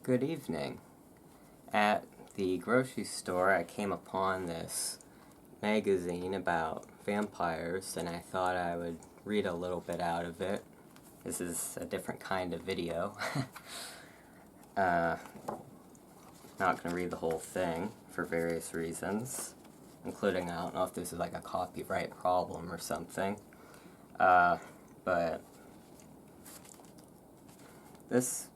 Good evening. At the grocery store, I came upon this magazine about vampires, and I thought I would read a little bit out of it. This is a different kind of video. Not going to read the whole thing for various reasons, including I don't know if this is like a copyright problem or something. But this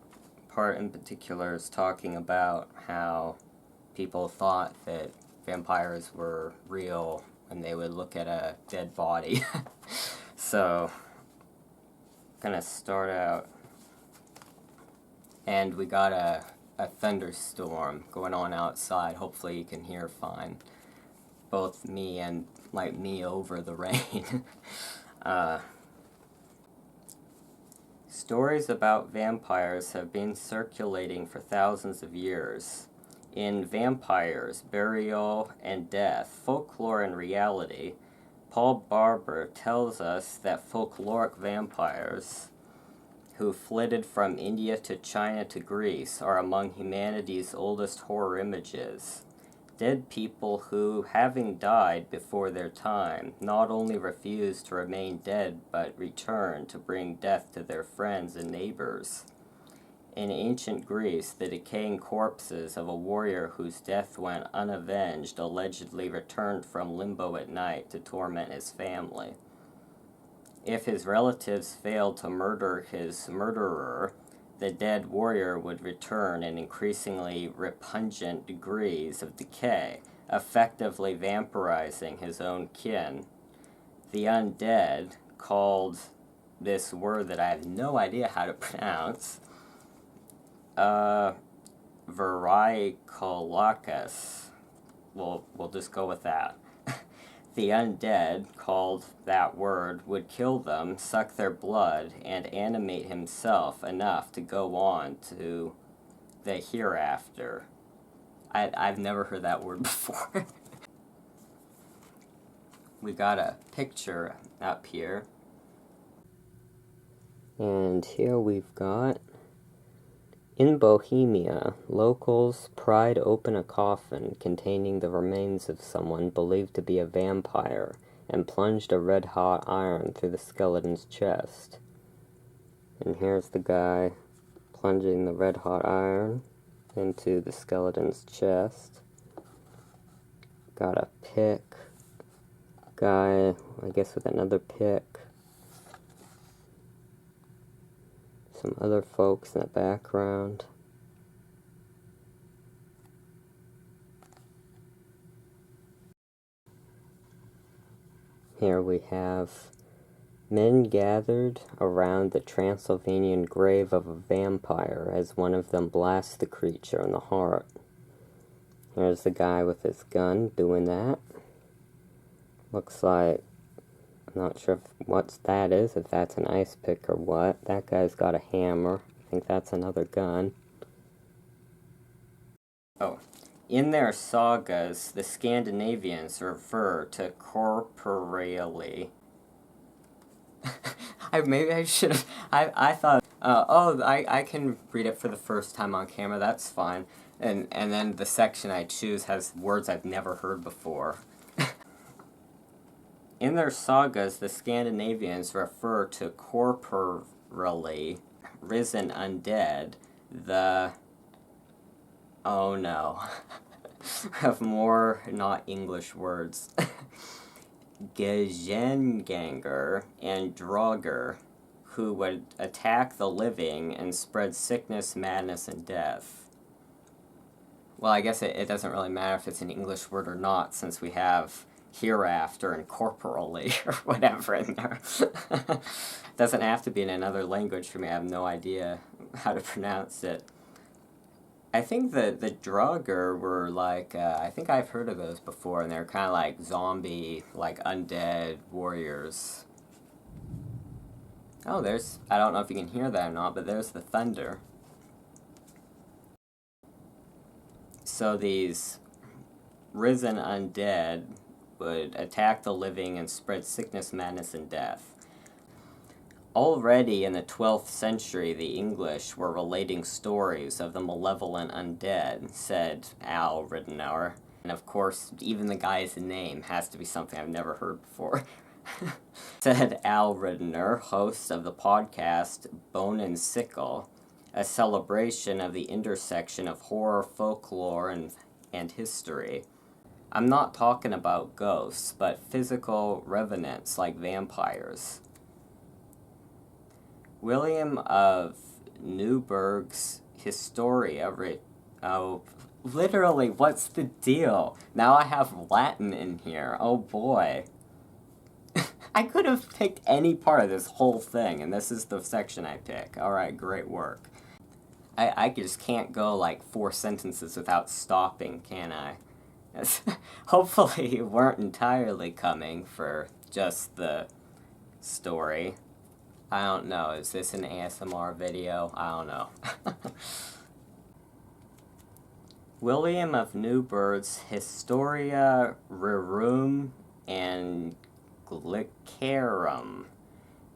part in particular is talking about how people thought that vampires were real when they would look at a dead body. So, gonna start out, and we got a thunderstorm going on outside. Hopefully you can hear fine, both me and like me over the rain. Stories about vampires have been circulating for thousands of years. In Vampires, Burial, and Death, Folklore and Reality, Paul Barber tells us that folkloric vampires who flitted from India to China to Greece are among humanity's oldest horror images. Dead people who, having died before their time, not only refused to remain dead but returned to bring death to their friends and neighbors. In ancient Greece, the decaying corpses of a warrior whose death went unavenged allegedly returned from limbo at night to torment his family. If his relatives failed to murder his murderer, the dead warrior would return in increasingly repugnant degrees of decay, effectively vampirizing his own kin. The undead called this word that I have no idea how to pronounce, Varicolacus. We'll just go with that. The undead, called that word, would kill them, suck their blood, and animate himself enough to go on to the hereafter. I've never heard that word before. We got a picture up here. And here we've got, in Bohemia, locals pried open a coffin containing the remains of someone believed to be a vampire and plunged a red-hot iron through the skeleton's chest. And here's the guy plunging the red-hot iron into the skeleton's chest. Got a pick. Guy, I guess with another pick. Some other folks in the background. Here we have men gathered around the Transylvanian grave of a vampire as one of them blasts the creature in the heart. Here's the guy with his gun doing that. Looks like, I'm not sure what that is, if that's an ice pick or what. That guy's got a hammer. I think that's another gun. Oh. In their sagas, the Scandinavians refer to corporeally. Maybe I should have. I thought. I can read it for the first time on camera. That's fine. And then the section I choose has words I've never heard before. In their sagas, the Scandinavians refer to corporally risen undead, the... Oh no. I have more not English words. Gegenganger and Draugr, who would attack the living and spread sickness, madness, and death. Well, I guess it doesn't really matter if it's an English word or not, since we have hereafter and corporally or whatever in there. Doesn't have to be in another language for me. I have no idea how to pronounce it. I think the Draugr were like, I think I've heard of those before, and they're kind of like zombie, like undead warriors. Oh, I don't know if you can hear that or not, but there's the thunder. So these risen undead would attack the living and spread sickness, madness, and death. Already in the 12th century, the English were relating stories of the malevolent undead, said Al Ridenour. And of course, even the guy's name has to be something I've never heard before. Said Al Ridenour, host of the podcast Bone and Sickle, a celebration of the intersection of horror, folklore, and history. I'm not talking about ghosts, but physical revenants like vampires. William of Newburgh's Historia. Literally, what's the deal? Now I have Latin in here. Oh boy. I could have picked any part of this whole thing, and this is the section I pick. Alright, great work. I just can't go like 4 sentences without stopping, can I? Hopefully you weren't entirely coming for just the story. I don't know, is this an ASMR video? I don't know. William of Newburgh's Historia Rerum and Glicarum,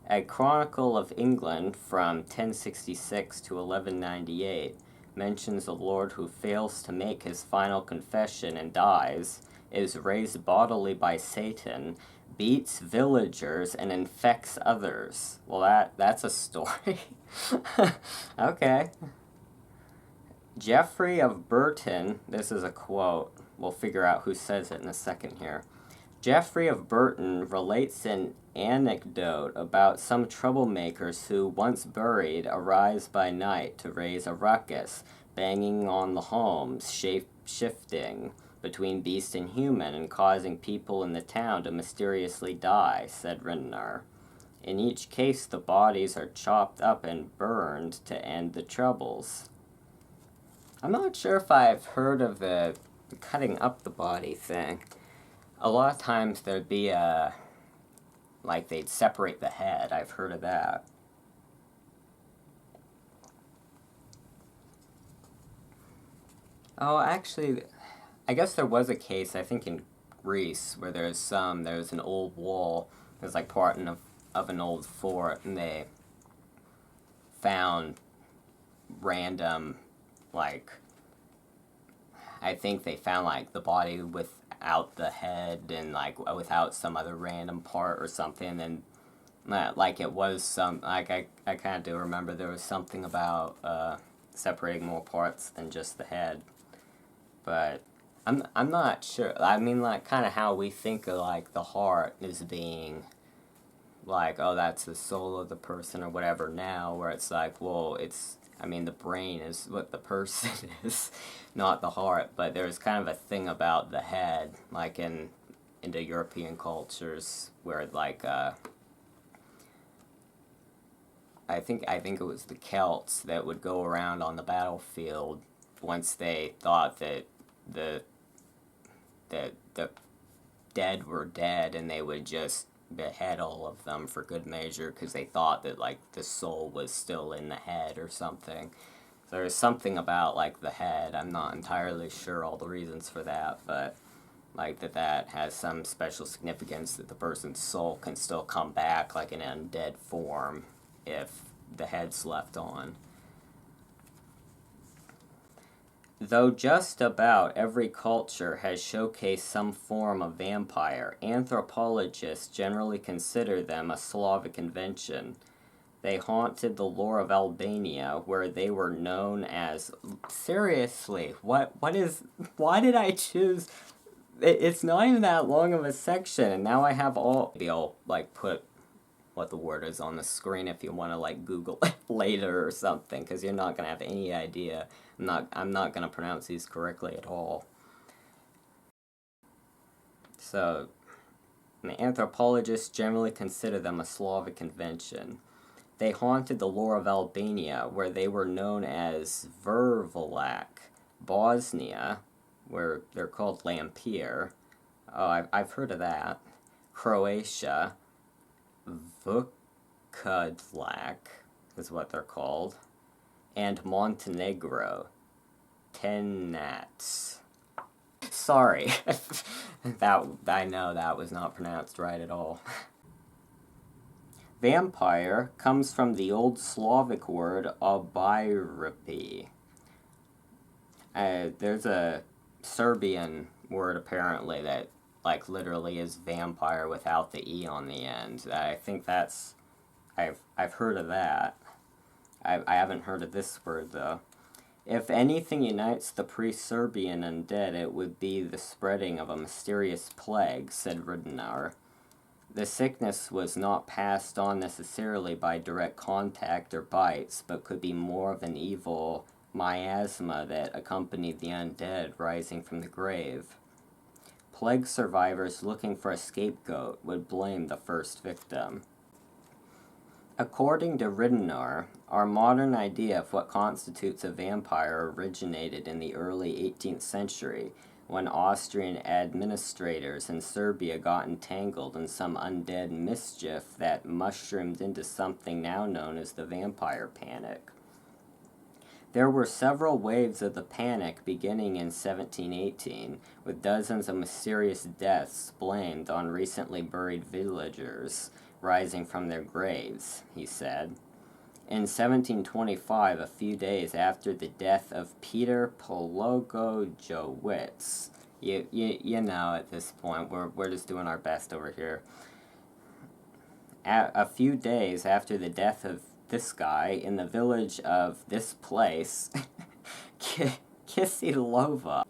a chronicle of England from 1066 to 1198, mentions a lord who fails to make his final confession and dies, is raised bodily by Satan, beats villagers, and infects others. Well, that's a story. Okay. Geoffrey of Burton, this is a quote, we'll figure out who says it in a second here. Geoffrey of Burton relates an anecdote about some troublemakers who, once buried, arise by night to raise a ruckus, banging on the homes, shape-shifting between beast and human, and causing people in the town to mysteriously die, said Ridenour. In each case, the bodies are chopped up and burned to end the troubles. I'm not sure if I've heard of the cutting up the body thing. A lot of times there'd be like they'd separate the head. I've heard of that. Oh, actually, I guess there was a case, I think in Greece, where there's an old wall, there's like part of an old fort, and they found random, like, I think they found like the body without the head and like without some other random part or something, and like it was some, like I kind of do remember there was something about separating more parts than just the head, but I'm not sure. I mean, like, kind of how we think of like the heart as being like, oh, that's the soul of the person or whatever now, where it's like, well, I mean, the brain is what the person is, not the heart. But there's kind of a thing about the head, like in the European cultures, where like I think it was the Celts that would go around on the battlefield once they thought that the dead were dead, and they would just behead all of them for good measure, because they thought that like the soul was still in the head or something. So there's something about like the head. I'm not entirely sure all the reasons for that, but like that has some special significance, that the person's soul can still come back like in an undead form if the head's left on. Though just about every culture has showcased some form of vampire, anthropologists generally consider them a Slavic invention. They haunted the lore of Albania, where they were known as... Seriously, why did I choose... It's not even that long of a section, and now I have all... Maybe I'll, like, put what the word is on the screen if you want to, like, Google it later or something, because you're not going to have any idea. I'm not going to pronounce these correctly at all. So, the anthropologists generally consider them a Slavic invention. They haunted the lore of Albania, where they were known as Vervalak. Bosnia, where they're called Lampir. Oh, I've heard of that. Croatia, Vukadlak is what they're called. And Montenegro, Tenats. Sorry, I know that was not pronounced right at all. Vampire comes from the Old Slavic word obyrapy. There's a Serbian word apparently that like literally is vampire without the E on the end. I think that's I've heard of that. I haven't heard of this word though. If anything unites the pre-Serbian undead, it would be the spreading of a mysterious plague, said Ridenar. The sickness was not passed on necessarily by direct contact or bites, but could be more of an evil miasma that accompanied the undead rising from the grave. Plague survivors looking for a scapegoat would blame the first victim. According to Ridenar, our modern idea of what constitutes a vampire originated in the early 18th century, when Austrian administrators in Serbia got entangled in some undead mischief that mushroomed into something now known as the vampire panic. There were several waves of the panic beginning in 1718, with dozens of mysterious deaths blamed on recently buried villagers rising from their graves, he said. In 1725, a few days after the death of Peter Pologojowicz, you know at this point, we're just doing our best over here. A few days after the death of this guy in the village of this place, Kisilova.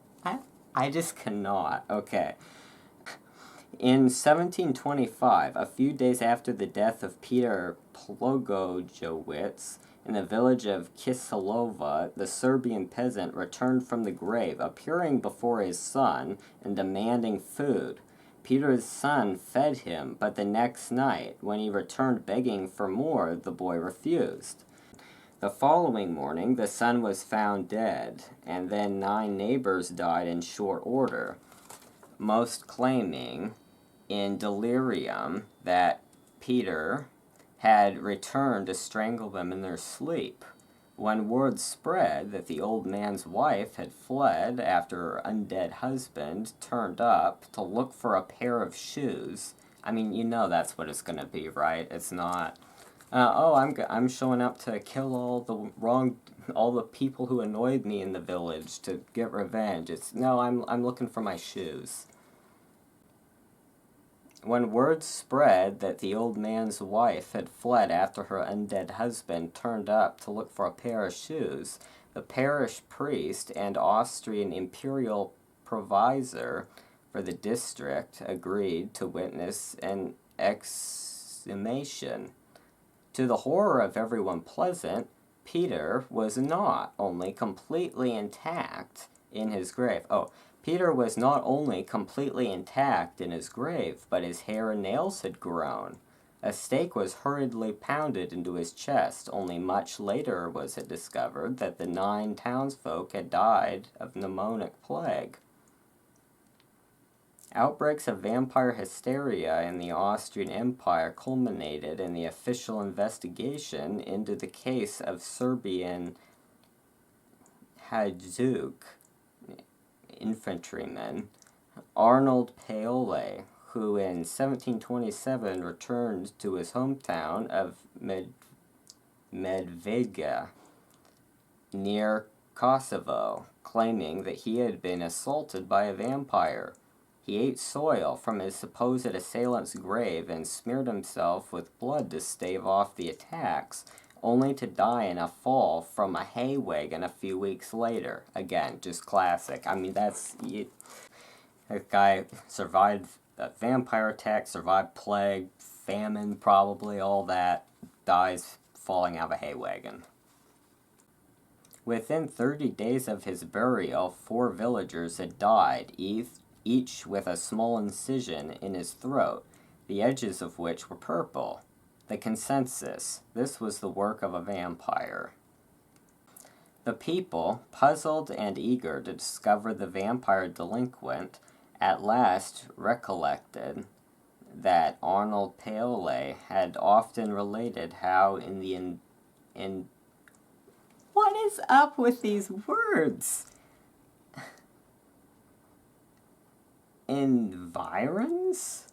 I just cannot. Okay. In 1725, a few days after the death of Peter Pologojowicz, in the village of Kisilova, the Serbian peasant returned from the grave, appearing before his son and demanding food. Peter's son fed him, but the next night, when he returned begging for more, the boy refused. The following morning, the son was found dead, and then 9 neighbors died in short order, most claiming in delirium that Peter had returned to strangle them in their sleep. When word spread that the old man's wife had fled after her undead husband turned up to look for a pair of shoes, I mean, you know that's what it's going to be, right? It's not, I'm showing up to kill all the people who annoyed me in the village to get revenge. It's, no, I'm looking for my shoes. When word spread that the old man's wife had fled after her undead husband turned up to look for a pair of shoes, the parish priest and Austrian imperial provisor for the district agreed to witness an exhumation. To the horror of everyone present, Peter was not only completely intact in his grave. Peter was not only completely intact in his grave, but his hair and nails had grown. A stake was hurriedly pounded into his chest. Only much later was it discovered that the 9 townsfolk had died of pneumonic plague. Outbreaks of vampire hysteria in the Austrian Empire culminated in the official investigation into the case of Serbian Hajduk infantryman Arnold Paole, who in 1727 returned to his hometown of Medvedga, near Kosovo, claiming that he had been assaulted by a vampire. He ate soil from his supposed assailant's grave and smeared himself with blood to stave off the attacks, only to die in a fall from a hay wagon a few weeks later. Again, just classic. I mean, that guy survived a vampire attack, survived plague, famine, probably, all that, dies falling out of a hay wagon. Within 30 days of his burial, 4 villagers had died, each with a small incision in his throat, the edges of which were purple. The consensus: this was the work of a vampire. The people, puzzled and eager to discover the vampire delinquent, at last recollected that Arnold Paole had often related how in what is up with these words? Environs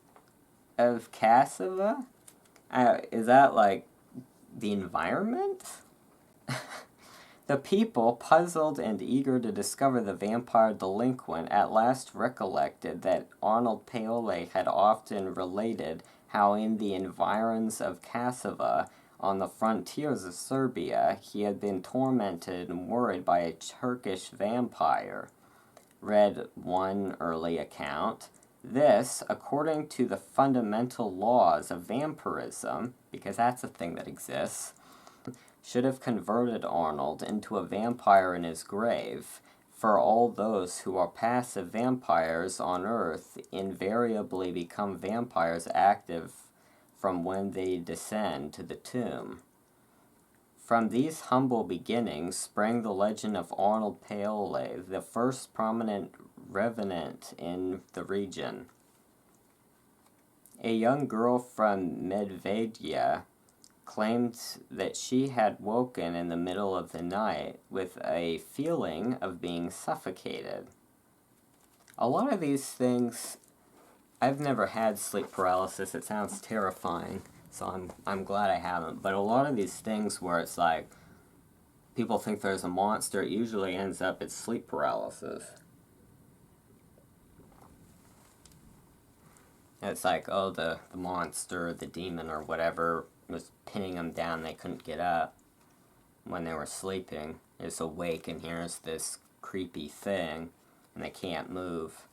of Kosovo? Is that like the environment? The people, puzzled and eager to discover the vampire delinquent, at last recollected that Arnold Paoli had often related how in the environs of Kasava, on the frontiers of Serbia, he had been tormented and worried by a Turkish vampire. Read one early account. This, according to the fundamental laws of vampirism, because that's a thing that exists, should have converted Arnold into a vampire in his grave, for all those who are passive vampires on Earth invariably become vampires active from when they descend to the tomb. From these humble beginnings sprang the legend of Arnold Paoli, the first prominent revenant in the region. A young girl from Medvedia claimed that she had woken in the middle of the night with a feeling of being suffocated. A lot of these things, I've never had sleep paralysis. It sounds terrifying, so I'm glad I haven't. But a lot of these things where it's like people think there's a monster, it usually ends up it's sleep paralysis. It's like, oh, the monster, the demon, or whatever was pinning them down. They couldn't get up when they were sleeping. It's awake and here's this creepy thing, and they can't move.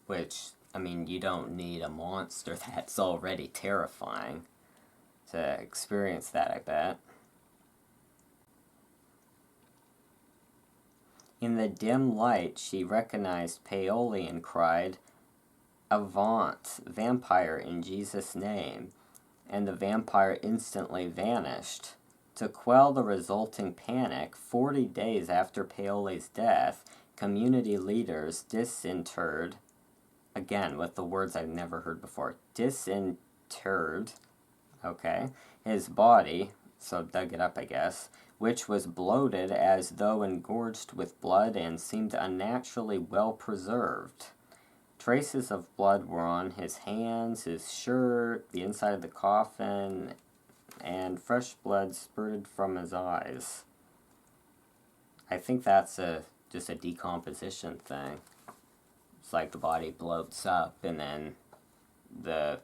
Which, I mean, you don't need a monster that's already terrifying to experience that, I bet. In the dim light, she recognized Paoli and cried, "Avaunt, vampire, in Jesus' name," and the vampire instantly vanished. To quell the resulting panic, 40 days after Paoli's death, community leaders disinterred, again with the words I've never heard before, disinterred, okay, his body, so dug it up I guess, which was bloated as though engorged with blood and seemed unnaturally well preserved. Traces of blood were on his hands, his shirt, the inside of the coffin, and fresh blood spurted from his eyes. I think that's just a decomposition thing. It's like the body bloats up and then the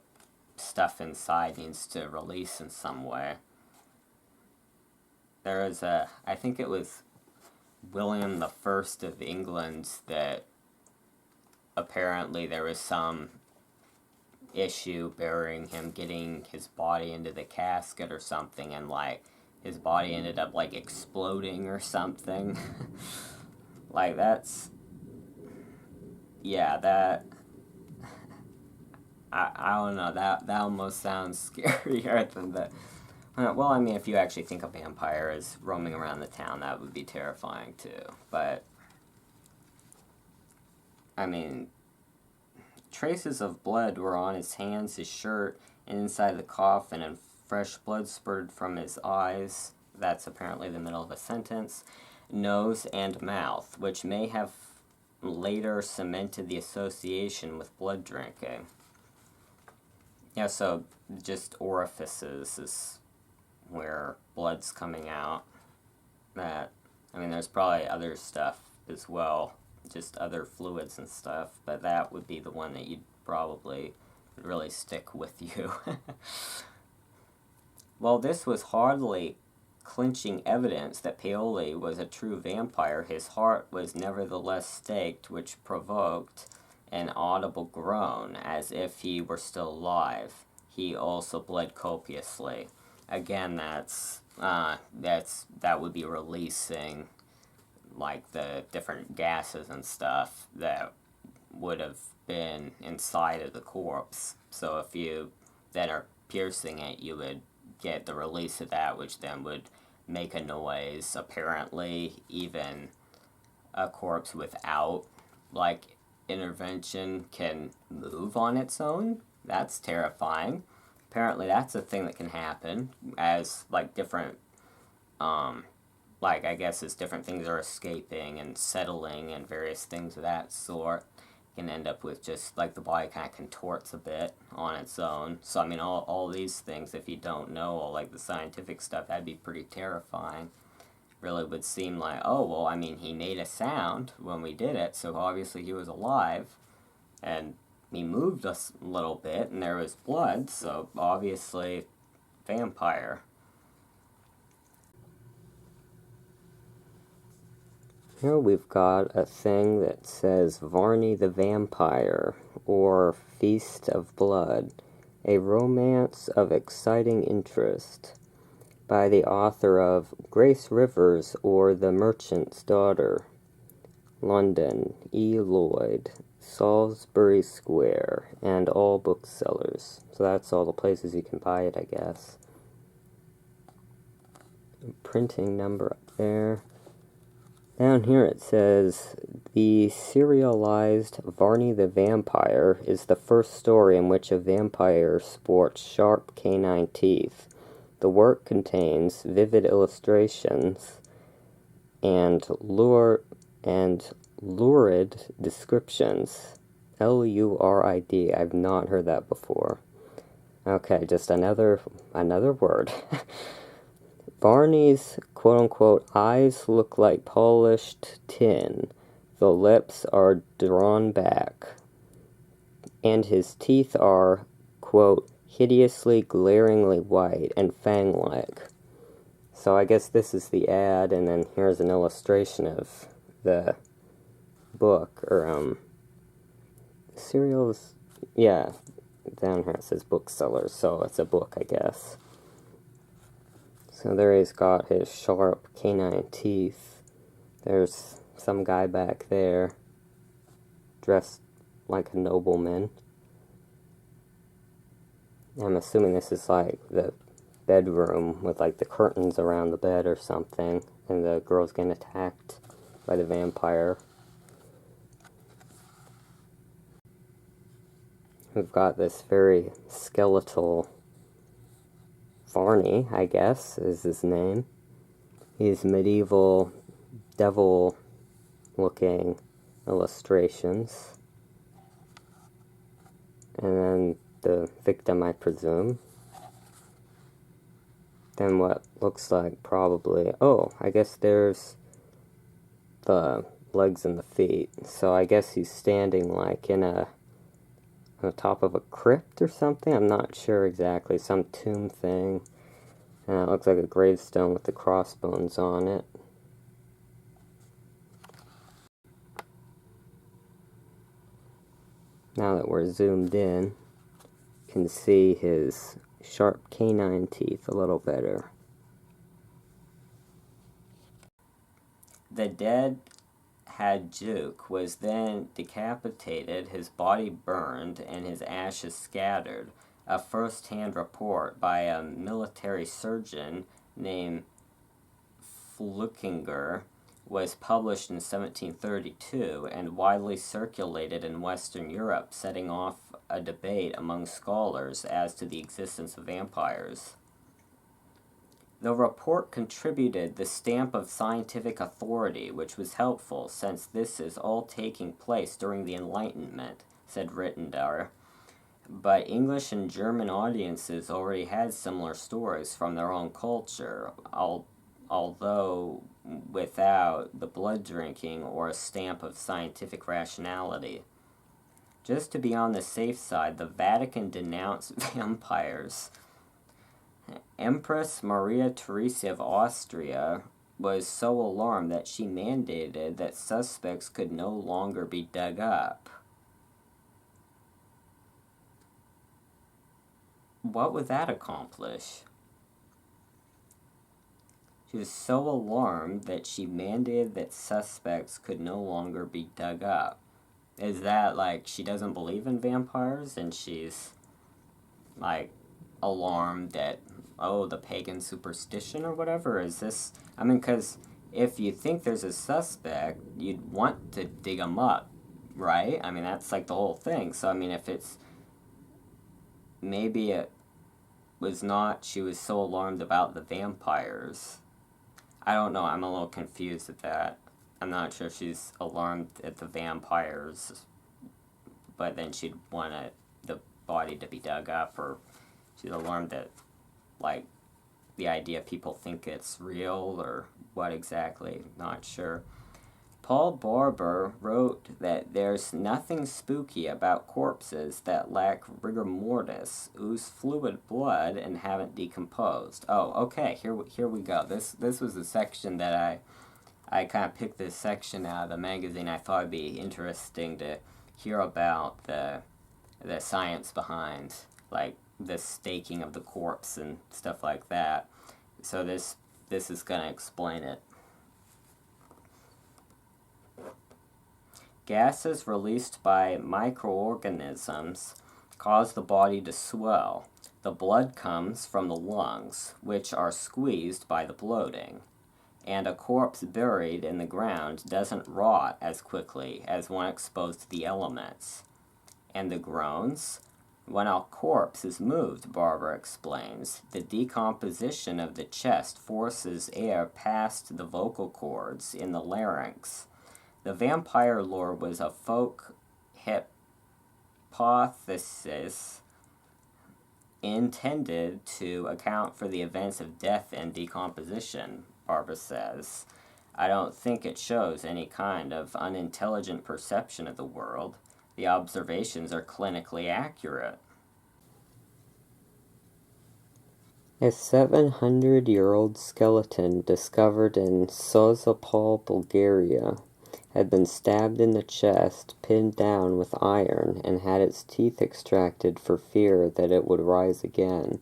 stuff inside needs to release in some way. There is I think it was William the First of England that apparently there was some issue burying him, getting his body into the casket or something, and like his body ended up like exploding or something. Like that's, yeah, that, I don't know, that almost sounds scarier than the, well, I mean, if you actually think a vampire is roaming around the town, that would be terrifying too, but I mean, traces of blood were on his hands, his shirt, and inside the coffin, and fresh blood spurted from his eyes. That's apparently the middle of a sentence. Nose and mouth, which may have later cemented the association with blood drinking. Yeah, so just orifices is where blood's coming out. That, I mean, there's probably other stuff as well, just other fluids and stuff, but that would be the one that you'd probably really stick with you. While this was hardly clinching evidence that Paoli was a true vampire, his heart was nevertheless staked, which provoked an audible groan, as if he were still alive. He also bled copiously. Again, that would be releasing like the different gases and stuff that would have been inside of the corpse. So if you then are piercing it, you would get the release of that, which then would make a noise. Apparently, even a corpse without like intervention can move on its own. That's terrifying. Apparently, that's a thing that can happen as like different like I guess as different things are escaping and settling and various things of that sort. can end up with just like the body kind of contorts a bit on its own. So I mean, all these things, if you don't know all like the scientific stuff, that'd be pretty terrifying. Really would seem like, oh well, I mean, he made a sound when we did it, so obviously he was alive, and he moved a little bit, and there was blood, so obviously vampire. Here we've got a thing that says Varney the Vampire, or Feast of Blood, a romance of exciting interest, by the author of Grace Rivers or The Merchant's Daughter, London, E. Lloyd, Salisbury Square, and all booksellers. So that's all the places you can buy it, I guess. Printing number up there. Down here it says, the serialized Varney the Vampire is the first story in which a vampire sports sharp canine teeth. The work contains vivid illustrations and lurid descriptions. Lurid. I've not heard that before. Okay, just another word. Barney's quote-unquote eyes look like polished tin. The lips are drawn back. And his teeth are, quote, hideously, glaringly white and fang-like. So I guess this is the ad, and then here's an illustration of the book, or, serials, yeah, down here it says booksellers, so it's a book, I guess. So there he's got his sharp canine teeth. There's some guy back there, dressed like a nobleman. I'm assuming this is like the bedroom with like the curtains around the bed or something, and the girl's getting attacked by the vampire. We've got this very skeletal Varney, I guess, is his name. He's medieval devil-looking illustrations. And then the victim, I presume. Then what looks like probably... Oh, I guess there's the legs and the feet. So I guess he's standing like in on the top of a crypt or something. I'm not sure exactly. Some tomb thing. And it looks like a gravestone with the crossbones on it. Now that we're zoomed in, you can see his sharp canine teeth a little better. The dead Hadjuk was then decapitated, his body burned, and his ashes scattered. A first-hand report by a military surgeon named Flukinger was published in 1732 and widely circulated in Western Europe, setting off a debate among scholars as to the existence of vampires. The report contributed the stamp of scientific authority, which was helpful, since this is all taking place during the Enlightenment, said Rittendar. But English and German audiences already had similar stories from their own culture, although without the blood drinking or a stamp of scientific rationality. Just to be on the safe side, the Vatican denounced vampires. Empress Maria Theresa of Austria was so alarmed that she mandated that suspects could no longer be dug up. What would that accomplish? She was so alarmed that she mandated that suspects could no longer be dug up. Is that like she doesn't believe in vampires and she's like alarmed at, oh, the pagan superstition or whatever? Is this, I mean, because if you think there's a suspect, you'd want to dig them up, right? I mean, that's like the whole thing. So, I mean, if it's, maybe it was not, she was so alarmed about the vampires. I don't know, I'm a little confused at that. I'm not sure if she's alarmed at the vampires but then she'd want the body to be dug up, or she's alarmed that, like, the idea people think it's real or what exactly, not sure. Paul Barber wrote that there's nothing spooky about corpses that lack rigor mortis, ooze fluid blood, and haven't decomposed. Oh, okay, here we go. This was a section that I kind of picked this section out of the magazine. I thought it'd be interesting to hear about the science behind, like, the staking of the corpse and stuff like that. So this is going to explain it. Gases released by microorganisms cause the body to swell. The blood comes from the lungs, which are squeezed by the bloating. And a corpse buried in the ground doesn't rot as quickly as one exposed to the elements. And the groans? When a corpse is moved, Barbara explains, the decomposition of the chest forces air past the vocal cords in the larynx. The vampire lore was a folk hypothesis intended to account for the events of death and decomposition, Barbara says. I don't think it shows any kind of unintelligent perception of the world. The observations are clinically accurate. A 700-year-old skeleton discovered in Sozopol, Bulgaria, had been stabbed in the chest, pinned down with iron, and had its teeth extracted for fear that it would rise again.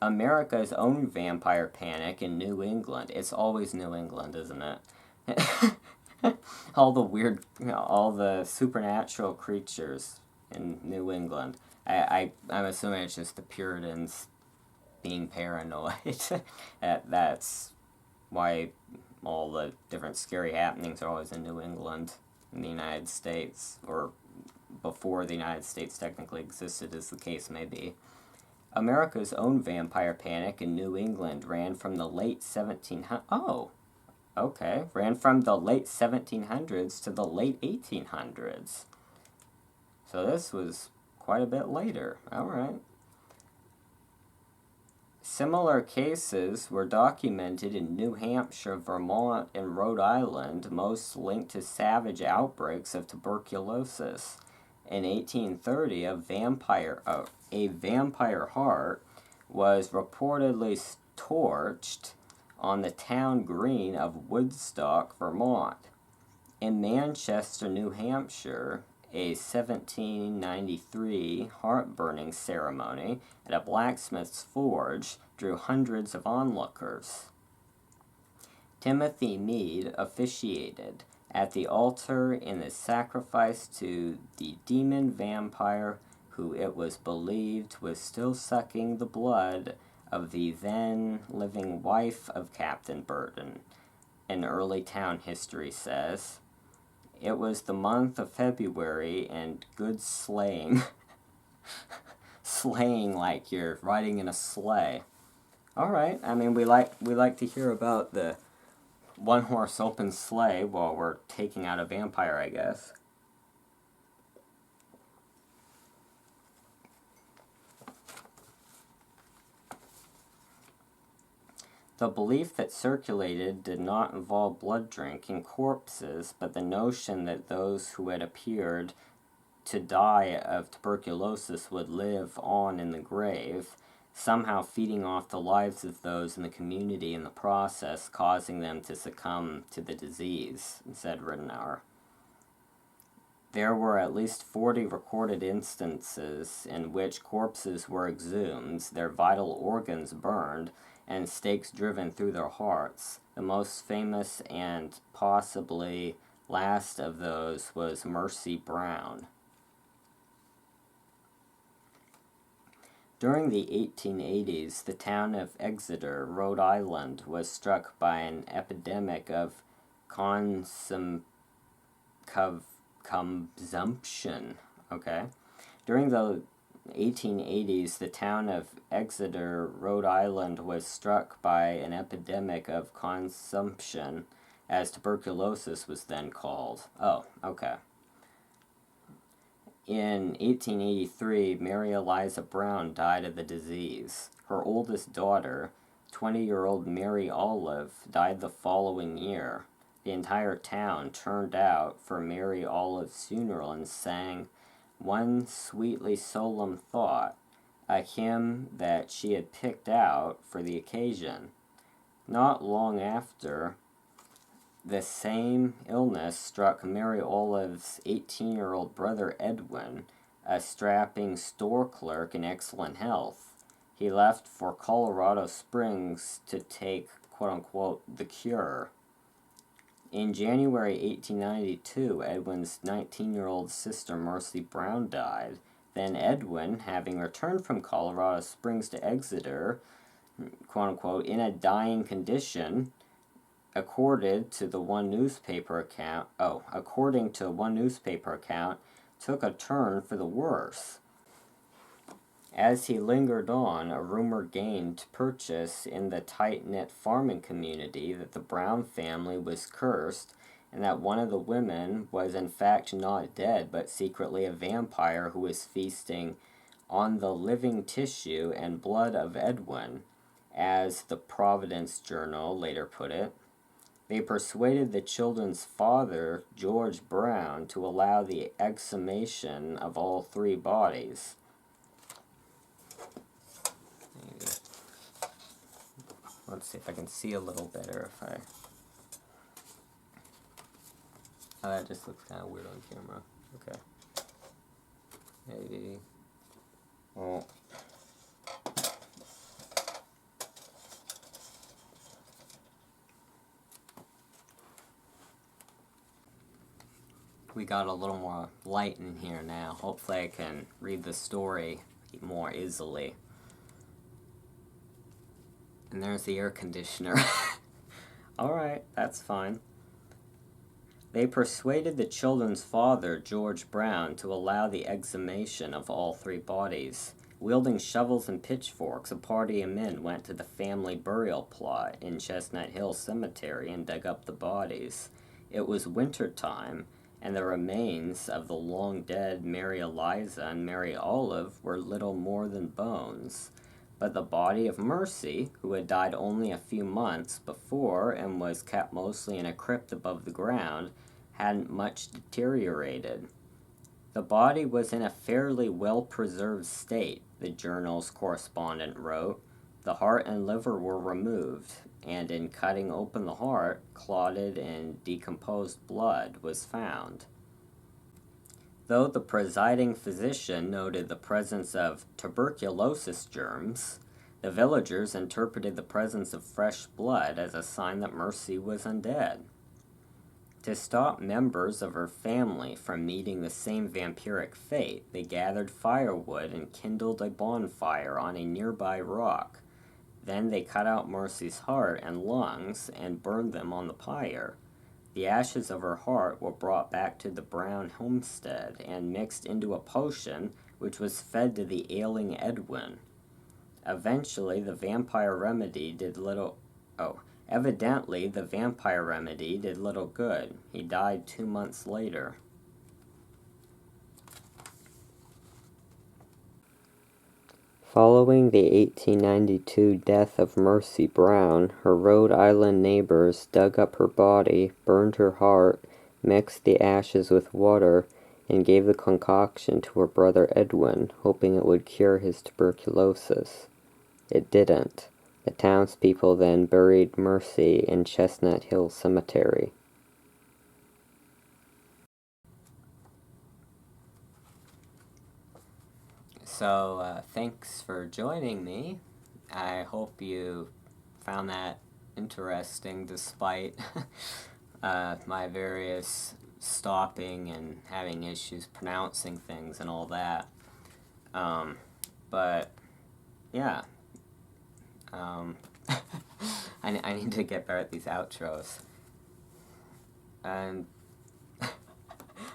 America's own vampire panic in New England. It's always New England, isn't it? All the supernatural creatures in New England. I'm assuming it's just the Puritans being paranoid. That's why all the different scary happenings are always in New England, in the United States, or before the United States technically existed, as the case may be. America's own vampire panic in New England ran from the late 1700s. Oh, okay. Ran from the late 1700s to the late 1800s. So this was quite a bit later. All right. Similar cases were documented in New Hampshire, Vermont, and Rhode Island, most linked to savage outbreaks of tuberculosis. In 1830, a vampire heart was reportedly torched on the town green of Woodstock, Vermont. In Manchester, New Hampshire, a 1793 heart-burning ceremony at a blacksmith's forge drew hundreds of onlookers. Timothy Mead officiated at the altar in the sacrifice to the demon vampire who it was believed was still sucking the blood of the then living wife of Captain Burton, an early town history says. It was the month of February, and good sleighing. Sleighing like you're riding in a sleigh. Alright, I mean, we like to hear about the one-horse open sleigh while we're taking out a vampire, I guess. The belief that circulated did not involve blood drinking corpses, but the notion that those who had appeared to die of tuberculosis would live on in the grave, somehow feeding off the lives of those in the community in the process, causing them to succumb to the disease, said Rittenauer. There were at least 40 recorded instances in which corpses were exhumed, their vital organs burned, and stakes driven through their hearts. The most famous and possibly last of those was Mercy Brown. During the 1880s, the town of Exeter, Rhode Island, was struck by an epidemic of consumption. During the 1880s, the town of Exeter, Rhode Island, was struck by an epidemic of consumption as tuberculosis was then called. Oh, okay. In 1883, Mary Eliza Brown died of the disease. Her oldest daughter, 20-year-old Mary Olive, died the following year. The entire town turned out for Mary Olive's funeral and sang One Sweetly Solemn Thought, a hymn that she had picked out for the occasion. Not long after, the same illness struck Mary Olive's 18-year-old brother Edwin, a strapping store clerk in excellent health. He left for Colorado Springs to take, quote-unquote, the cure. In January 1892, Edwin's 19-year-old sister Mercy Brown died. Then Edwin, having returned from Colorado Springs to Exeter, quote-unquote, in a dying condition, according to one newspaper account, took a turn for the worse. As he lingered on, a rumor gained purchase in the tight-knit farming community that the Brown family was cursed, and that one of the women was in fact not dead, but secretly a vampire who was feasting on the living tissue and blood of Edwin, as the Providence Journal later put it. They persuaded the children's father, George Brown, to allow the exhumation of all three bodies. Maybe. Let's see if I can see a little better if I... Oh, that just looks kind of weird on camera. Okay. Maybe... Well... We got a little more light in here now. Hopefully I can read the story more easily. And there's the air conditioner. Alright, that's fine. They persuaded the children's father, George Brown, to allow the exhumation of all three bodies. Wielding shovels and pitchforks, a party of men went to the family burial plot in Chestnut Hill Cemetery and dug up the bodies. It was winter time, and the remains of the long-dead Mary Eliza and Mary Olive were little more than bones. But the body of Mercy, who had died only a few months before and was kept mostly in a crypt above the ground, hadn't much deteriorated. The body was in a fairly well-preserved state, the Journal's correspondent wrote. The heart and liver were removed, and in cutting open the heart, clotted and decomposed blood was found. Though the presiding physician noted the presence of tuberculosis germs, the villagers interpreted the presence of fresh blood as a sign that Mercy was undead. To stop members of her family from meeting the same vampiric fate, they gathered firewood and kindled a bonfire on a nearby rock. Then they cut out Mercy's heart and lungs and burned them on the pyre. The ashes of her heart were brought back to the Brown homestead and mixed into a potion which was fed to the ailing Edwin. Evidently, the vampire remedy did little good. He died 2 months later. Following the 1892 death of Mercy Brown, her Rhode Island neighbors dug up her body, burned her heart, mixed the ashes with water, and gave the concoction to her brother Edwin, hoping it would cure his tuberculosis. It didn't. The townspeople then buried Mercy in Chestnut Hill Cemetery. So, thanks for joining me. I hope you found that interesting despite my various stopping and having issues pronouncing things and all that. But, yeah. I need to get better at these outros. And,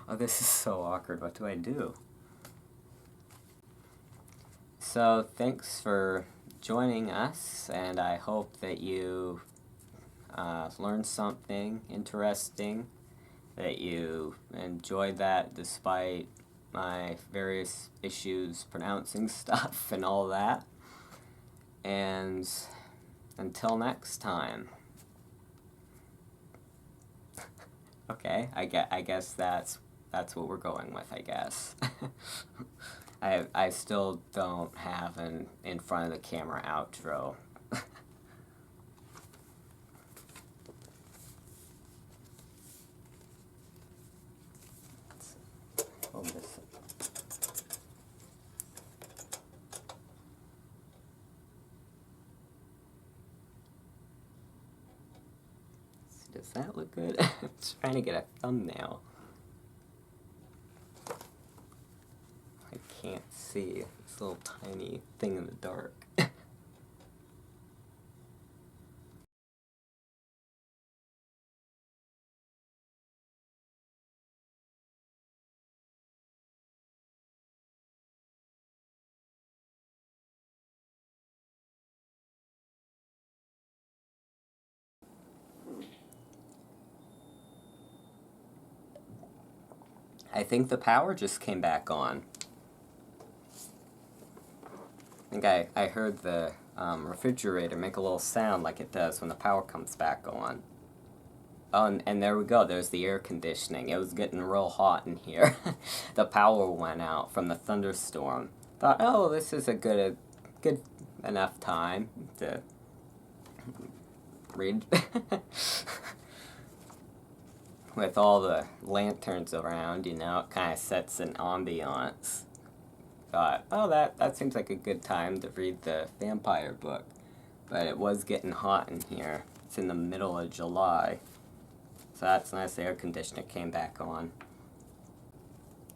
oh, this is so awkward. What do I do? So, thanks for joining us, and I hope that you learned something interesting, that you enjoyed that despite my various issues pronouncing stuff and all that. And until next time. Okay, I guess that's what we're going with, I guess. I still don't have an in front of the camera outro. Oh, this. Does that look good? I'm trying to get a thumbnail. I can't see this little tiny thing in the dark. I think the power just came back on. I think I heard the refrigerator make a little sound like it does when the power comes back on. Oh, and there we go. There's the air conditioning. It was getting real hot in here. The power went out from the thunderstorm. Thought, oh, this is a good enough time to read. With all the lanterns around, you know, it kind of sets an ambiance. Thought, oh, that seems like a good time to read the vampire book. But it was getting hot in here. It's in the middle of July. So that's nice, the air conditioner came back on.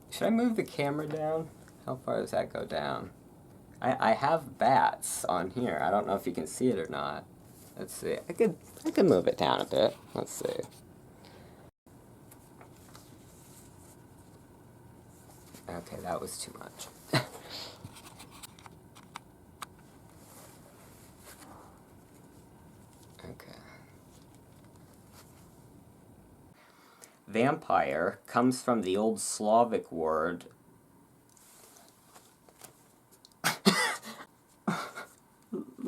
Should I move the camera down? How far does that go down? I have bats on here. I don't know if you can see it or not. Let's see. I could move it down a bit. Let's see. Okay, that was too much. Okay. Vampire comes from the old Slavic word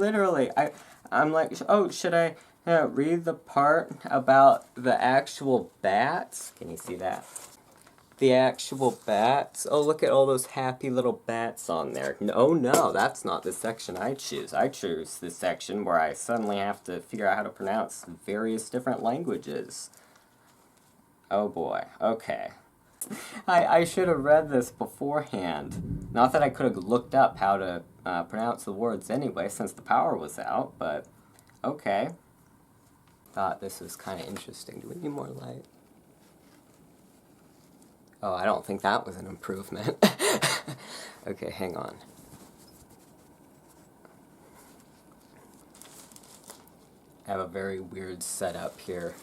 literally, I'm like, oh, should I read the part about the actual bats? Can you see that? The actual bats. Oh, look at all those happy little bats on there. Oh no, that's not the section I choose. I choose the section where I suddenly have to figure out how to pronounce various different languages. Oh boy, okay. I should have read this beforehand. Not that I could have looked up how to pronounce the words anyway, since the power was out, but okay. Thought this was kind of interesting. Do we need more light? Oh, I don't think that was an improvement. Okay, hang on. I have a very weird setup here.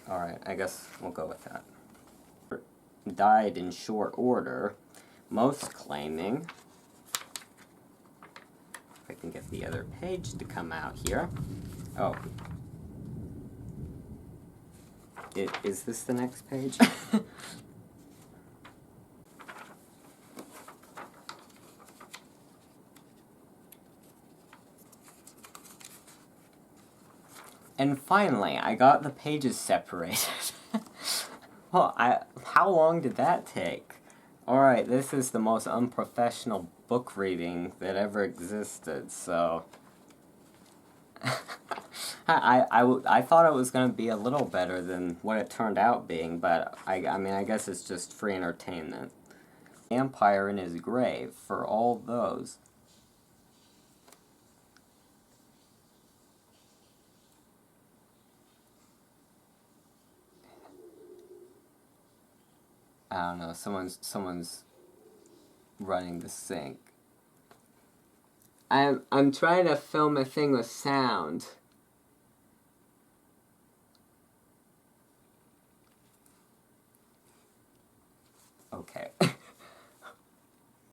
Alright, I guess we'll go with that. Died in short order, most claiming... If I can get the other page to come out here. Oh. Is this the next page? And finally, I got the pages separated. Well, how long did that take? Alright, this is the most unprofessional book reading that ever existed, so... I thought it was going to be a little better than what it turned out being, but I mean, I guess it's just free entertainment. Vampire in his grave, for all those. I don't know, someone's running the sink. I'm trying to film a thing with sound. Okay.